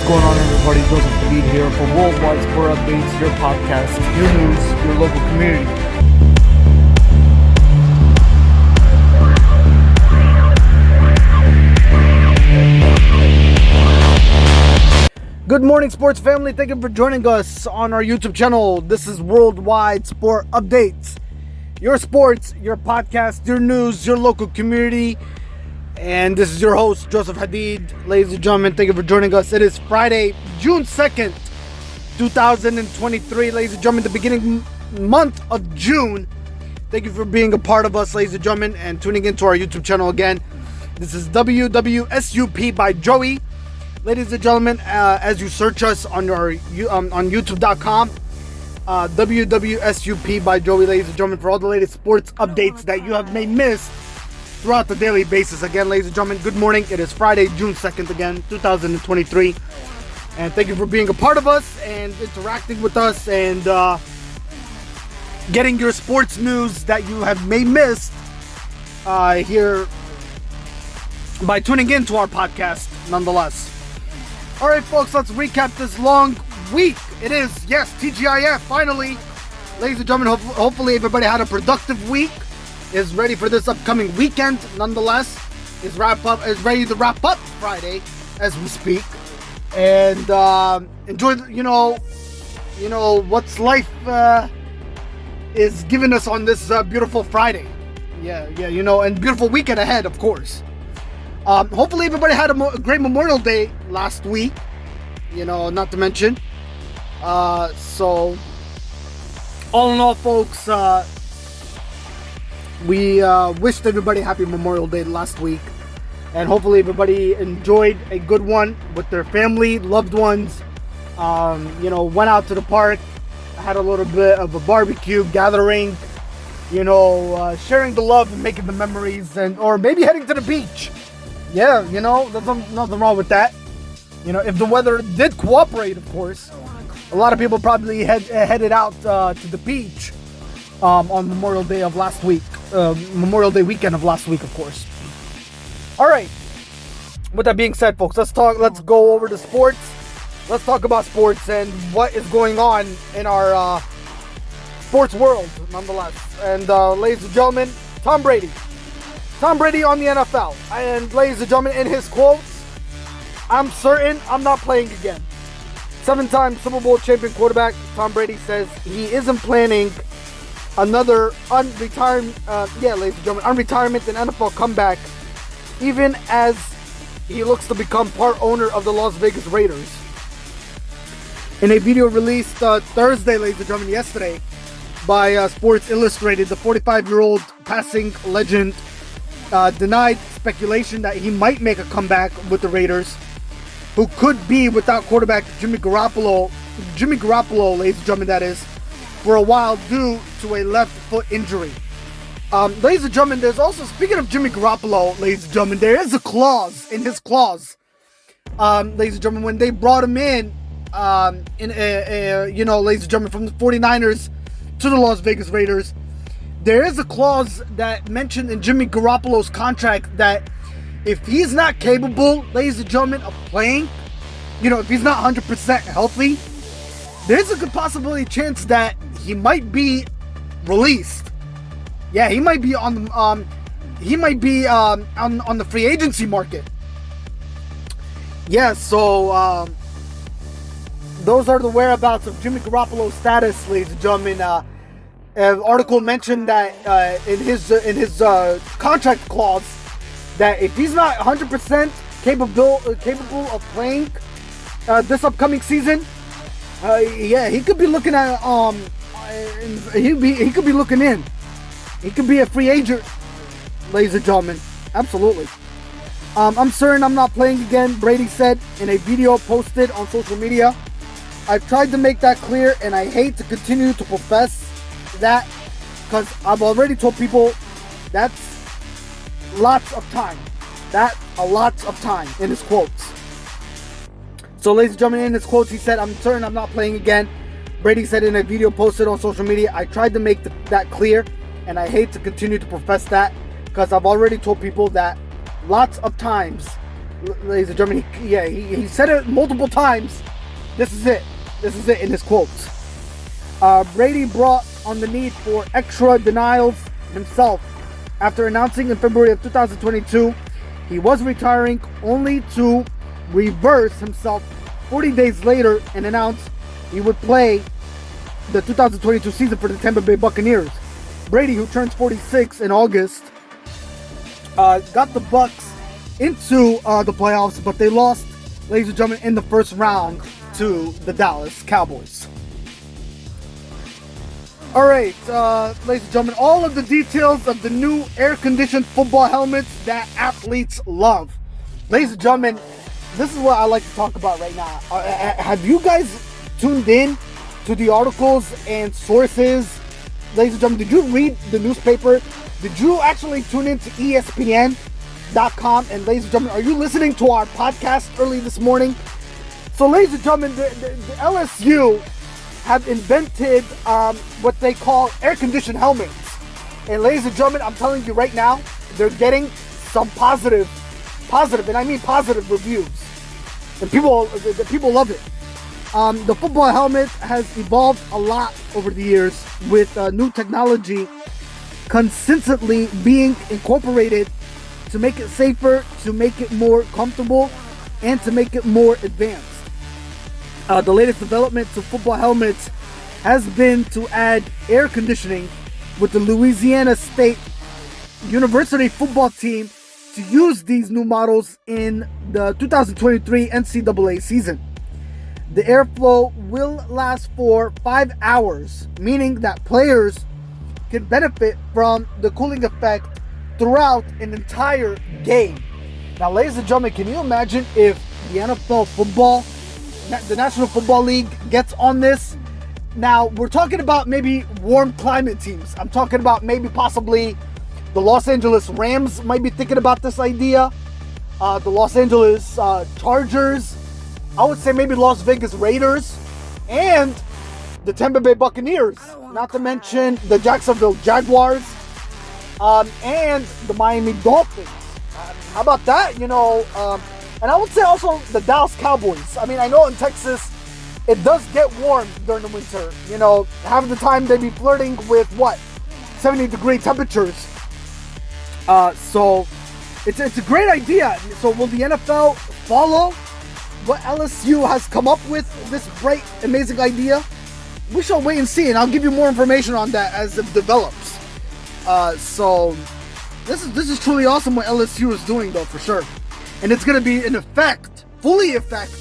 going on, everybody? Joseph Hadid here for Worldwide Sport Updates, your podcast, your news, your local community. Good morning, sports family. Thank you for joining us on our YouTube channel. This is Worldwide Sport Updates. Your sports, your podcast, your news, your local community. And this is your host, Joseph Hadid. Ladies and gentlemen, thank you for joining us. It is Friday, June 2nd, 2023. Ladies and gentlemen, the beginning month of June. Thank you for being a part of us, ladies and gentlemen, and tuning into our YouTube channel again. This is WWSUP by Joey. Ladies and gentlemen, as you search us on YouTube.com, WWSUP by Joey, ladies and gentlemen, for all the latest sports updates that you may miss throughout the daily basis. Again, ladies and gentlemen, good morning. It is Friday, June 2nd again, 2023. And thank you for being a part of us and interacting with us and getting your sports news that you may missed here by tuning into our podcast nonetheless. All right, folks, let's recap this long week. It is, yes, TGIF, finally. Ladies and gentlemen, hopefully everybody had a productive week. Is ready for this upcoming weekend, nonetheless. Is ready to wrap up Friday as we speak. And enjoy, what's life is giving us on this beautiful Friday. Yeah, and beautiful weekend ahead, of course. Hopefully everybody had a great Memorial Day last week, not to mention. So, all in all, folks, we wished everybody happy Memorial Day last week. And hopefully everybody enjoyed a good one with their family, loved ones. Went out to the park, had a little bit of a barbecue gathering, sharing the love and making the memories, or maybe heading to the beach. Yeah, there's nothing wrong with that. If the weather did cooperate, of course. A lot of people probably headed out to the beach on Memorial Day of last week. Memorial Day weekend of last week, of course. All right. With that being said, folks, let's go over to sports. Let's talk about sports and what is going on in our sports world, nonetheless. And ladies and gentlemen, Tom Brady on the NFL. And ladies and gentlemen, in his quotes, I'm certain I'm not playing again. 7-time Super Bowl champion quarterback Tom Brady says he isn't planning another unretirement and NFL comeback, even as he looks to become part owner of the Las Vegas Raiders. In a video released Thursday, ladies and gentlemen, yesterday, by Sports Illustrated, the 45-year-old passing legend denied speculation that he might make a comeback with the Raiders, who could be without quarterback Jimmy Garoppolo, ladies and gentlemen, that is, for a while due to a left foot injury. Ladies and gentlemen, there's also, speaking of Jimmy Garoppolo, ladies and gentlemen, there is a clause in his clause. Ladies and gentlemen, when they brought him in ladies and gentlemen, from the 49ers to the Las Vegas Raiders, there is a clause that mentioned in Jimmy Garoppolo's contract that if he's not capable, ladies and gentlemen, of playing, if he's not 100% healthy, there's a good possibility chance that he might be released. Yeah, he might be on the free agency market. Yeah, so those are the whereabouts of Jimmy Garoppolo's status, ladies and gentlemen. An article mentioned that in his contract clause that if he's not 100% capable of playing this upcoming season, he could be looking at he could be looking in. He could be a free agent, ladies and gentlemen. Absolutely. I'm certain I'm not playing again, Brady said in a video posted on social media. I've tried to make that clear, and I hate to continue to profess that because I've already told people that's lots of time. A lot of time in his quotes. So, ladies and gentlemen, in his quotes, he said, I'm certain I'm not playing again. Brady said in a video posted on social media, I tried to make that clear, and I hate to continue to profess that because I've already told people that lots of times ladies and gentlemen. He said it multiple times. This is it. This is it in his quotes. Brady brought on the need for extra denials himself after announcing in February of 2022 he was retiring, only to reverse himself 40 days later and announce he would play the 2022 season for the Tampa Bay Buccaneers. Brady, who turns 46 in August, got the Bucs into the playoffs, but they lost, ladies and gentlemen, in the first round to the Dallas Cowboys. All right, ladies and gentlemen, all of the details of the new air-conditioned football helmets that athletes love. Ladies and gentlemen, this is what I like to talk about right now. Have you guys tuned in to the articles and sources? Ladies and gentlemen, did you read the newspaper? Did you actually tune in to ESPN.com? And ladies and gentlemen, are you listening to our podcast early this morning? So ladies and gentlemen, the LSU have invented what they call air-conditioned helmets. And ladies and gentlemen, I'm telling you right now, they're getting some positive, and I mean positive reviews. And people love it. The football helmet has evolved a lot over the years, with new technology consistently being incorporated to make it safer, to make it more comfortable, and to make it more advanced. The latest development to football helmets has been to add air conditioning, with the Louisiana State University football team to use these new models in the 2023 NCAA season. The airflow will last for 5 hours, meaning that players can benefit from the cooling effect throughout an entire game. Now, ladies and gentlemen, can you imagine if the NFL football, the National Football League, gets on this? Now, we're talking about maybe warm climate teams. I'm talking about maybe possibly the Los Angeles Rams might be thinking about this idea. The Los Angeles Chargers. I would say maybe Las Vegas Raiders. And the Tampa Bay Buccaneers. Not to mention the Jacksonville Jaguars. And the Miami Dolphins. How about that? And I would say also the Dallas Cowboys. I mean, I know in Texas, it does get warm during the winter. Half the time they be flirting with 70-degree temperatures. So it's a great idea. So will the NFL follow what LSU has come up with, this great, amazing idea? We shall wait and see, and I'll give you more information on that as it develops. So this is truly awesome what LSU is doing, though, for sure. And it's going to be in effect, fully effect,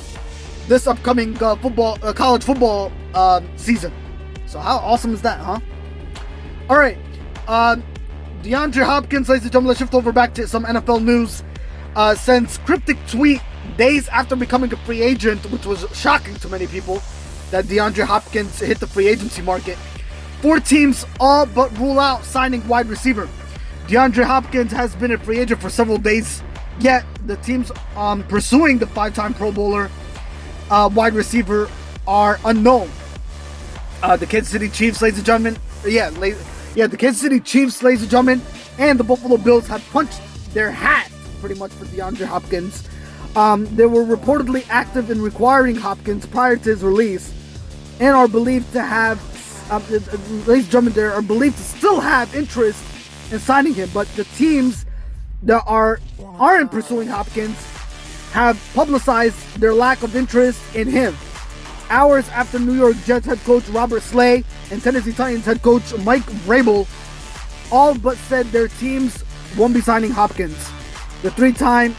this upcoming college football season. So how awesome is that, huh? All right. DeAndre Hopkins, ladies and gentlemen, let's shift over back to some NFL news. Sends cryptic tweet days after becoming a free agent, which was shocking to many people, that DeAndre Hopkins hit the free agency market. 4 teams all but rule out signing wide receiver. DeAndre Hopkins has been a free agent for several days, yet the teams pursuing the 5-time Pro Bowler wide receiver are unknown. The Kansas City Chiefs, ladies and gentlemen, the Kansas City Chiefs, ladies and gentlemen, and the Buffalo Bills have punched their hat pretty much for DeAndre Hopkins. They were reportedly active in requiring Hopkins prior to his release, and are believed to have, ladies and gentlemen, they are believed to still have interest in signing him. But the teams that aren't pursuing Hopkins have publicized their lack of interest in him. Hours after New York Jets head coach Robert Saleh and Tennessee Titans head coach Mike Vrabel all but said their teams won't be signing Hopkins. The 3-time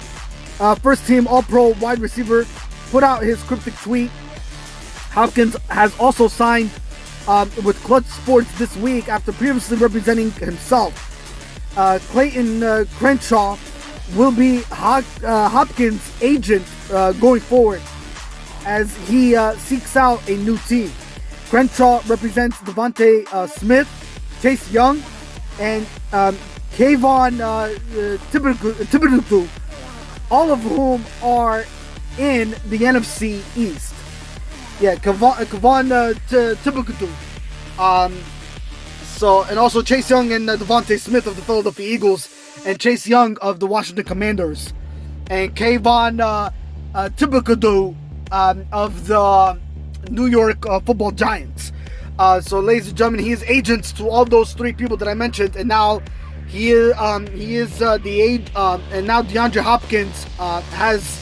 first-team All-Pro wide receiver put out his cryptic tweet. Hopkins has also signed with Clutch Sports this week after previously representing himself. Clayton Crenshaw will be Hopkins' agent going forward as he seeks out a new team. Crenshaw represents Devontae Smith, Chase Young, and Kayvon Thibodeau, all of whom are in the NFC East. Kayvon Thibodeau. And also Chase Young and Devontae Smith of the Philadelphia Eagles, and Chase Young of the Washington Commanders. and Kayvon Thibodeau of the New York Football Giants. So, ladies and gentlemen, he is agents to all those three people that I mentioned, and now he is the aide. And now DeAndre Hopkins has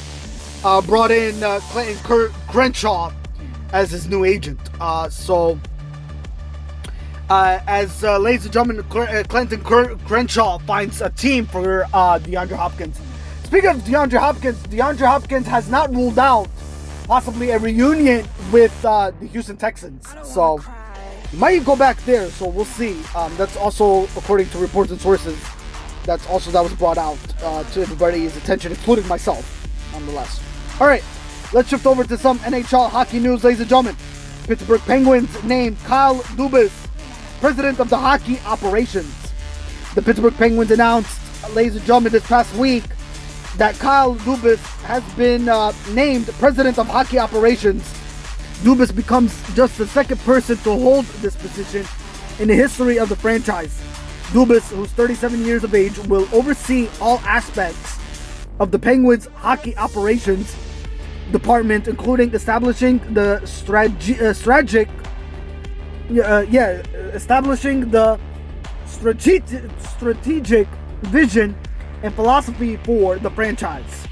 brought in Clayton Crenshaw as his new agent. Ladies and gentlemen, Clayton Crenshaw finds a team for DeAndre Hopkins. Speaking of DeAndre Hopkins has not ruled out possibly a reunion with the Houston Texans. So he might go back there. So we'll see. That's also according to reports and sources. That was brought out to everybody's attention, including myself, nonetheless. All right, let's shift over to some NHL hockey news, ladies and gentlemen. Pittsburgh Penguins named Kyle Dubas president of the hockey operations. The Pittsburgh Penguins announced, ladies and gentlemen, this past week that Kyle Dubas has been named president of hockey operations. Dubas becomes just the second person to hold this position in the history of the franchise. Dubas, who's 37 years of age, will oversee all aspects of the Penguins hockey operations department, including establishing the strategic vision and philosophy for the franchise.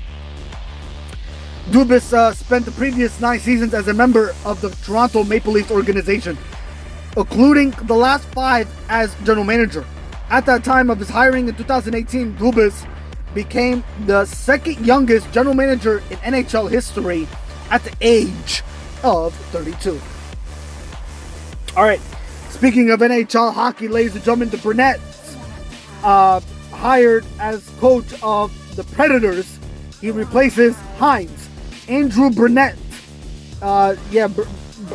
Dubas spent the previous 9 seasons as a member of the Toronto Maple Leafs organization, including the last 5 as general manager. At that time of his hiring in 2018, Dubas became the second youngest general manager in NHL history at the age of 32. All right, speaking of NHL hockey, ladies and gentlemen, the Brunette hired as coach of the Predators. He replaces Hynes. Andrew Brunette, Brunette.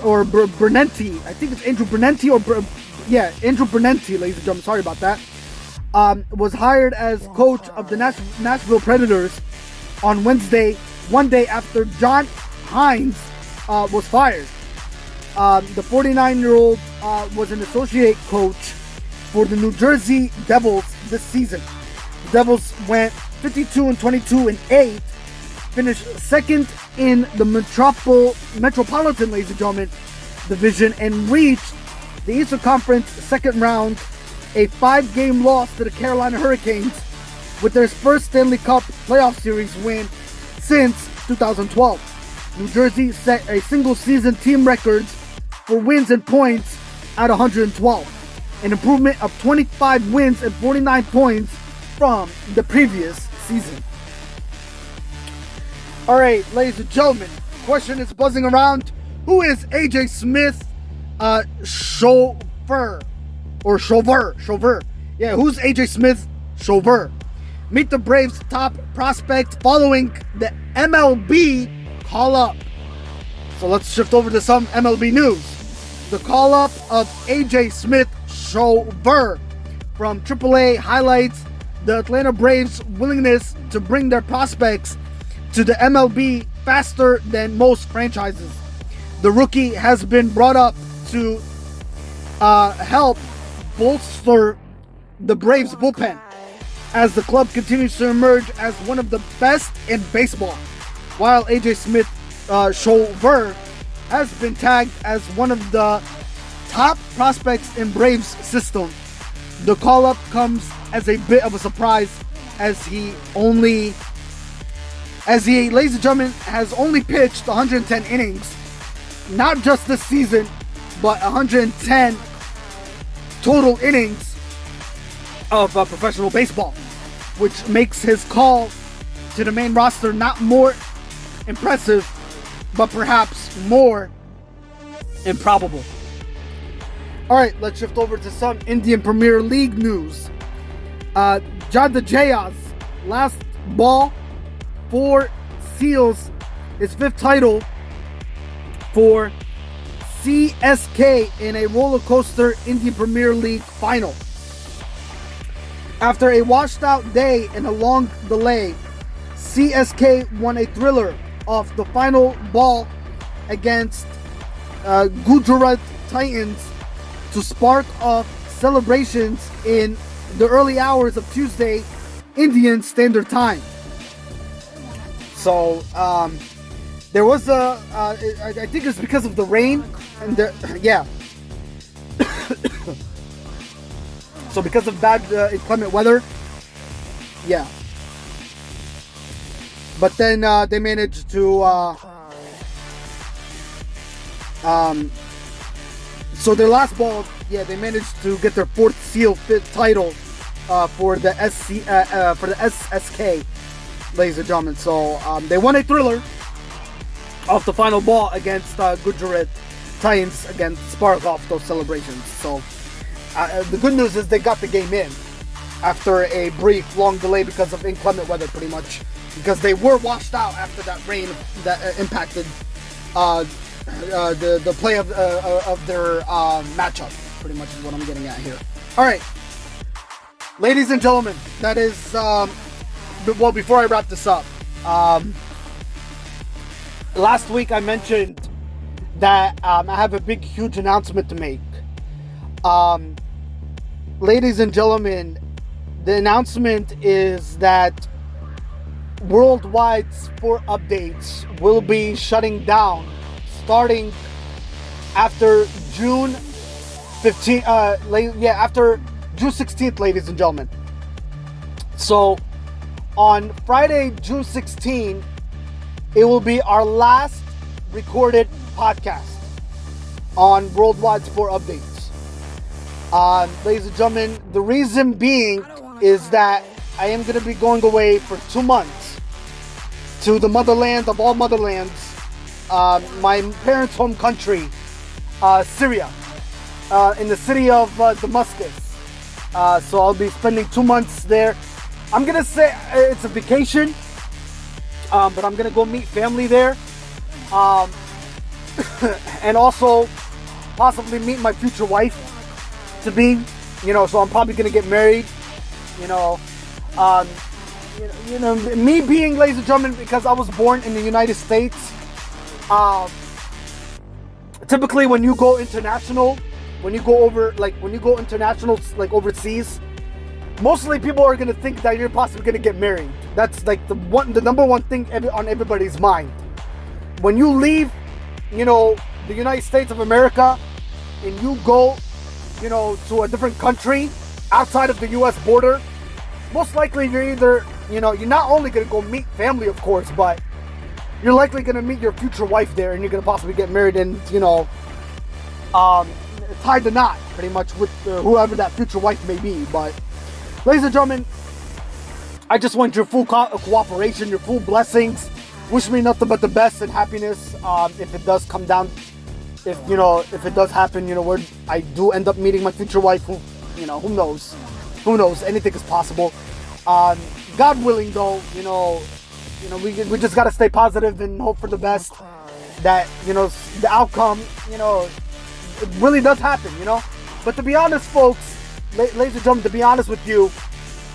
I think it's Andrew Brunette Andrew Brunette, ladies and gentlemen. Sorry about that. Was hired as coach of the Nashville Predators on Wednesday, one day after John Hynes was fired. The 49-year-old was an associate coach for the New Jersey Devils this season. The Devils went 52-22-8, finished second in the Metropolitan, ladies and gentlemen, division, and reached the Eastern Conference second round, a 5-game loss to the Carolina Hurricanes, with their first Stanley Cup playoff series win since 2012. New Jersey set a single-season team record for wins and points at 112, an improvement of 25 wins and 49 points from the previous season. All right, ladies and gentlemen, question is buzzing around. Who is AJ Smith-Shawver? Or Shawver. Yeah, who's AJ Smith-Shawver? Meet the Braves' top prospect following the MLB call-up. So let's shift over to some MLB news. The call-up of AJ Smith-Shawver from AAA highlights the Atlanta Braves' willingness to bring their prospects to the MLB faster than most franchises. The rookie has been brought up to help bolster the Braves bullpen as the club continues to emerge as one of the best in baseball, while AJ Smith-Shawver has been tagged as one of the top prospects in Braves system. The call-up comes as a bit of a surprise as he, ladies and gentlemen, has only pitched 110 innings, not just this season, but 110 total innings of professional baseball, which makes his call to the main roster not more impressive, but perhaps more improbable. All right, let's shift over to some Indian Premier League news. Jadeja's last ball for seals his 5th title for CSK in a rollercoaster Indian Premier League final. After a washed out day and a long delay, CSK won a thriller off the final ball against Gujarat Titans to spark off celebrations in the early hours of Tuesday Indian Standard Time. So there was I think it's because of the rain and yeah. So because of bad inclement weather, yeah. But then they managed to so their last ball, yeah, they managed to get their fourth seal fit title for the SSK, ladies and gentlemen. So they won a thriller off the final ball against Gujarat Titans against Spark off those celebrations. So the good news is they got the game in after a brief, long delay because of inclement weather, pretty much, because they were washed out after that rain that impacted the play of their matchup. Pretty much is what I'm getting at here. All right, ladies and gentlemen, that is well. Before I wrap this up, last week I mentioned that I have a big, huge announcement to make. Ladies and gentlemen, the announcement is that Worldwide Sport Updates will be shutting down starting after June 15th, after June 16th, ladies and gentlemen. So on Friday, June 16th, it will be our last recorded podcast on Worldwide Sport Updates. Ladies and gentlemen, the reason being is that I am going to be going away for 2 months to the motherland of all motherlands, my parents' home country, Syria, in the city of Damascus. So I'll be spending 2 months there. I'm going to say it's a vacation, but I'm going to go meet family there. And also possibly meet my future wife to be, so I'm probably going to get married, me being, ladies and gentlemen, because I was born in the United States, typically when you go international, when you go international, like overseas, mostly people are going to think that you're possibly going to get married. That's like the number one thing on everybody's mind. When you leave, the United States of America, and you go, to a different country outside of the U.S. border, most likely you're either, you're not only going to go meet family, of course, but you're likely going to meet your future wife there, and you're going to possibly get married and, tie the knot, pretty much, with whoever that future wife may be. But, ladies and gentlemen, I just want your full cooperation, your full blessings. Wish me nothing but the best and happiness if it does come down, if it does happen, where I do end up meeting my future wife, who knows? Who knows? Anything is possible. God willing, though, we just gotta stay positive and hope for the best. That the outcome, it really does happen, But to be honest, folks, ladies and gentlemen, to be honest with you,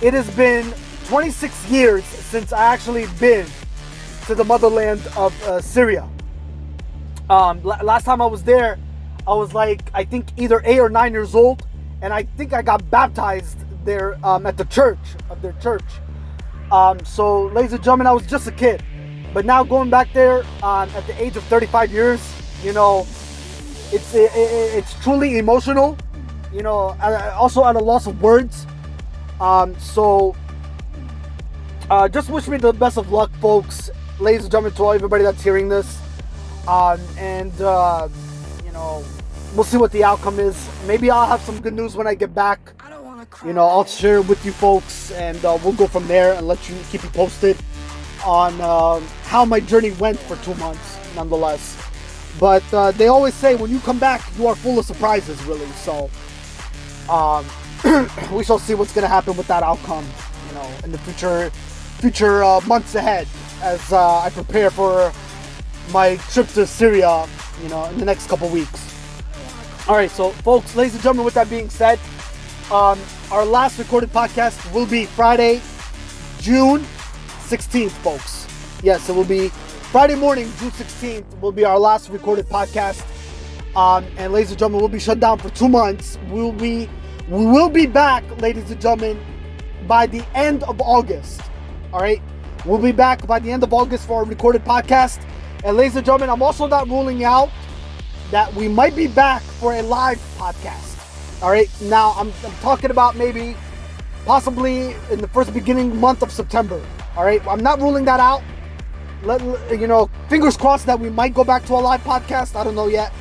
it has been 26 years since I actually been to the motherland of Syria. Last time I was there, I was like, I think either 8 or 9 years old, and I think I got baptized there at the church of their church. So, ladies and gentlemen, I was just a kid, but now going back there at the age of 35 years, it's truly emotional. Also at a loss of words. So, just wish me the best of luck, folks, ladies and gentlemen, to all everybody that's hearing this. We'll see what the outcome is. Maybe I'll have some good news when I get back. I'll share with you folks, and we'll go from there and keep you posted on how my journey went for 2 months, nonetheless. But they always say when you come back, you are full of surprises, really. So we shall see what's going to happen with that outcome, in the future months ahead, as I prepare for my trip to Syria, in the next couple weeks. All right, so folks, ladies and gentlemen, with that being said, our last recorded podcast will be Friday, June 16th, folks. Yes, it will be Friday morning, June 16th, will be our last recorded podcast. And ladies and gentlemen, we'll be shut down for 2 months. We will be back, ladies and gentlemen, by the end of August. All right. We'll be back by the end of August for our recorded podcast. And ladies and gentlemen, I'm also not ruling out that we might be back for a live podcast. All right, now I'm talking about maybe possibly in the first beginning month of September. All right, I'm not ruling that out. Fingers crossed that we might go back to a live podcast. I don't know yet,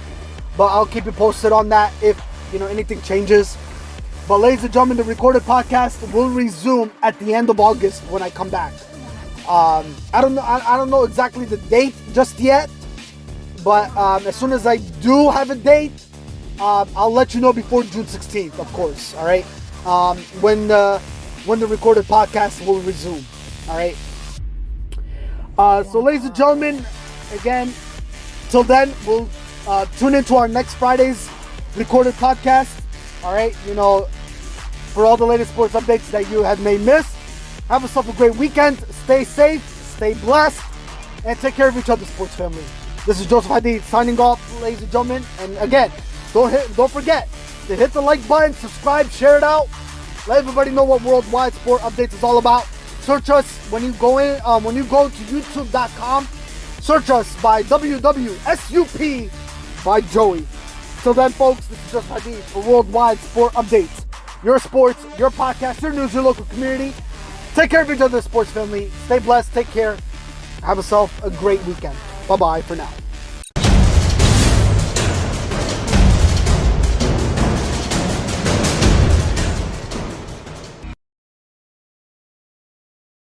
but I'll keep you posted on that if anything changes. But ladies and gentlemen, the recorded podcast will resume at the end of August when I come back. I don't know exactly the date just yet, but as soon as I do have a date, I'll let you know before June 16th, of course. All right, when the recorded podcast will resume. All right. So ladies and gentlemen, again, till then, we'll tune into our next Friday's recorded podcast. All right, for all the latest sports updates that you may miss. Have yourself a great weekend. Stay safe, stay blessed, and take care of each other, sports family. This is Joseph Hadid signing off, ladies and gentlemen. And again, don't forget to hit the like button, subscribe, share it out. Let everybody know what Worldwide Sport Updates is all about. Search us when you go to YouTube.com. Search us by WWSUP by Joey. Till then, folks, this is Joseph Hadid for Worldwide Sport Updates. Your sports, your podcast, your news, your local community. Take care of each other, sports family. Stay blessed. Take care. Have yourself a great weekend. Bye-bye for now.